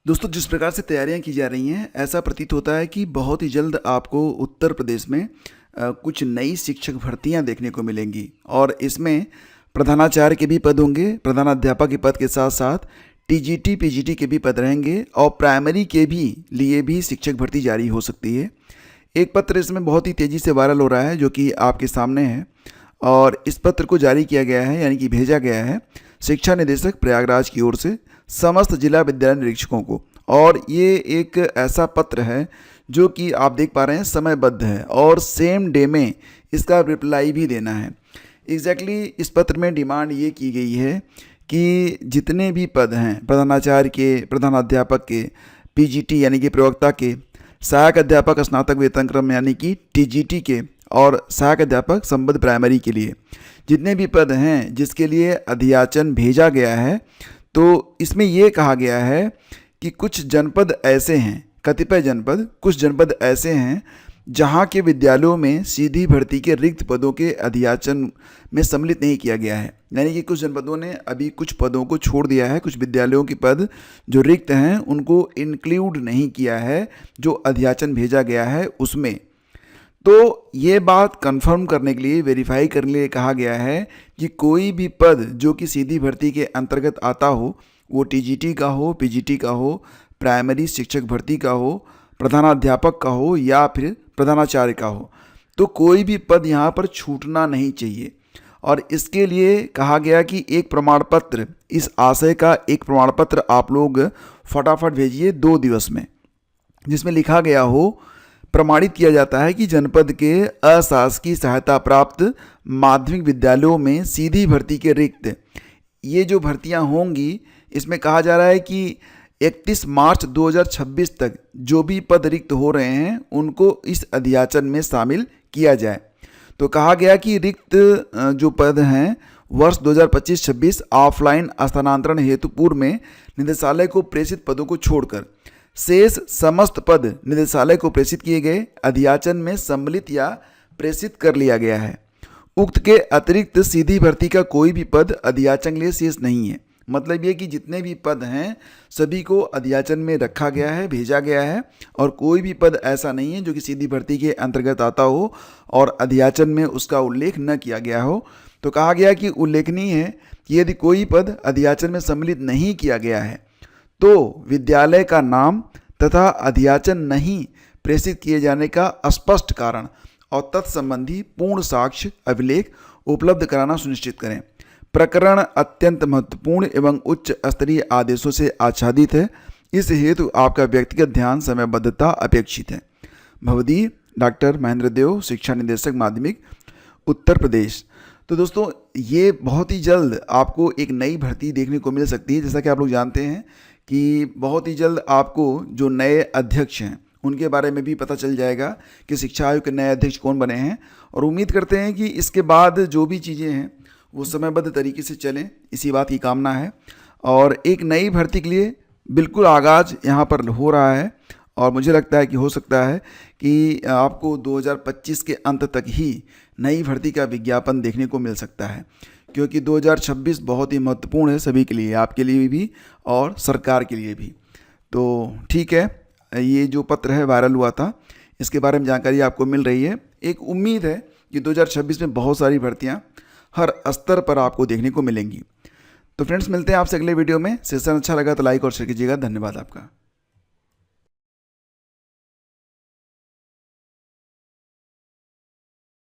दोस्तों, जिस प्रकार से तैयारियां की जा रही हैं, ऐसा प्रतीत होता है कि बहुत ही जल्द आपको उत्तर प्रदेश में कुछ नई शिक्षक भर्तियां देखने को मिलेंगी और इसमें प्रधानाचार्य के भी पद होंगे। प्रधानाध्यापक के पद के साथ साथ टीजीटी पीजीटी के भी पद रहेंगे और प्राइमरी के भी लिए भी शिक्षक भर्ती जारी हो सकती है। एक पत्र इसमें बहुत ही तेज़ी से वायरल हो रहा है जो कि आपके सामने है और इस पत्र को जारी किया गया है यानी कि भेजा गया है शिक्षा निदेशक प्रयागराज की ओर से समस्त जिला विद्यालय निरीक्षकों को। और ये एक ऐसा पत्र है जो कि आप देख पा रहे हैं समयबद्ध है और सेम डे में इसका रिप्लाई भी देना है। एग्जैक्टली इस पत्र में डिमांड ये की गई है कि जितने भी पद हैं प्रधानाचार्य के, प्रधानाध्यापक के, पीजीटी यानी कि प्रवक्ता के, सहायक अध्यापक स्नातक वेतन क्रम यानी कि टीजीटी के और सहायक अध्यापक संबद्ध प्राइमरी के लिए जितने भी पद हैं जिसके लिए अधियाचन भेजा गया है, तो इसमें ये कहा गया है कि कुछ जनपद ऐसे हैं, कतिपय जनपद, कुछ जनपद ऐसे हैं जहां के विद्यालयों में सीधी भर्ती के रिक्त पदों के अधियाचन में सम्मिलित नहीं किया गया है। यानी कि कुछ जनपदों ने अभी कुछ पदों को छोड़ दिया है, कुछ विद्यालयों के पद जो रिक्त हैं उनको इंक्लूड नहीं किया है जो अधियाचन भेजा गया है उसमें। तो ये बात कंफर्म करने के लिए, वेरीफाई करने के लिए कहा गया है कि कोई भी पद जो कि सीधी भर्ती के अंतर्गत आता हो, वो टीजीटी का हो, पीजीटी का हो, प्राइमरी शिक्षक भर्ती का हो, प्रधानाध्यापक का हो या फिर प्रधानाचार्य का हो, तो कोई भी पद यहाँ पर छूटना नहीं चाहिए। और इसके लिए कहा गया कि एक प्रमाण पत्र, इस आशय का एक प्रमाण पत्र आप लोग फटाफट भेजिए 2 दिवस में, जिसमें लिखा गया हो, प्रमाणित किया जाता है कि जनपद के अशासकीय सहायता प्राप्त माध्यमिक विद्यालयों में सीधी भर्ती के रिक्त ये जो भर्तियां होंगी, इसमें कहा जा रहा है कि 31 मार्च 2026 तक जो भी पद रिक्त हो रहे हैं उनको इस अधियाचन में शामिल किया जाए। तो कहा गया कि रिक्त जो पद हैं वर्ष 2025-26 ऑफलाइन स्थानांतरण हेतु पूर्व में निदेशालय को प्रेषित पदों को छोड़कर शेष समस्त पद निदेशालय को प्रेषित किए गए अधियाचन में सम्मिलित या प्रेषित कर लिया गया है। उक्त के अतिरिक्त सीधी भर्ती का कोई भी पद अधियाचन के लिए शेष नहीं है। मतलब ये कि जितने भी पद हैं सभी को अधियाचन में रखा गया है, भेजा गया है और कोई भी पद ऐसा नहीं है जो कि सीधी भर्ती के अंतर्गत आता हो और अधियाचन में उसका उल्लेख न किया गया हो। तो कहा गया कि उल्लेखनीय है कि यदि कोई पद अधियाचन में सम्मिलित नहीं किया गया है तो विद्यालय का नाम तथा अधियाचन नहीं प्रेषित किए जाने का स्पष्ट कारण और तत्संबंधी पूर्ण साक्ष्य अभिलेख उपलब्ध कराना सुनिश्चित करें। प्रकरण अत्यंत महत्वपूर्ण एवं उच्च स्तरीय आदेशों से आच्छादित है, इस हेतु आपका व्यक्तिगत ध्यान समयबद्धता अपेक्षित है। भवदी डॉक्टर महेंद्र देव, शिक्षा निदेशक माध्यमिक, उत्तर प्रदेश। तो दोस्तों, ये बहुत ही जल्द आपको एक नई भर्ती देखने को मिल सकती है। जैसा कि आप लोग जानते हैं कि बहुत ही जल्द आपको जो नए अध्यक्ष हैं उनके बारे में भी पता चल जाएगा कि शिक्षा आयोग के नए अध्यक्ष कौन बने हैं और उम्मीद करते हैं कि इसके बाद जो भी चीज़ें हैं वो समयबद्ध तरीके से चलें, इसी बात की कामना है। और एक नई भर्ती के लिए बिल्कुल आगाज़ यहाँ पर हो रहा है और मुझे लगता है कि हो सकता है कि आपको 2025 के अंत तक ही नई भर्ती का विज्ञापन देखने को मिल सकता है, क्योंकि 2026 बहुत ही महत्वपूर्ण है सभी के लिए, आपके लिए भी और सरकार के लिए भी। तो ठीक है, ये जो पत्र है वायरल हुआ था, इसके बारे में जानकारी आपको मिल रही है। एक उम्मीद है कि 2026 में बहुत सारी भर्तियाँ हर स्तर पर आपको देखने को मिलेंगी। तो फ्रेंड्स, मिलते हैं आपसे अगले वीडियो में। सेशन अच्छा लगा तो लाइक और शेयर कीजिएगा। धन्यवाद आपका।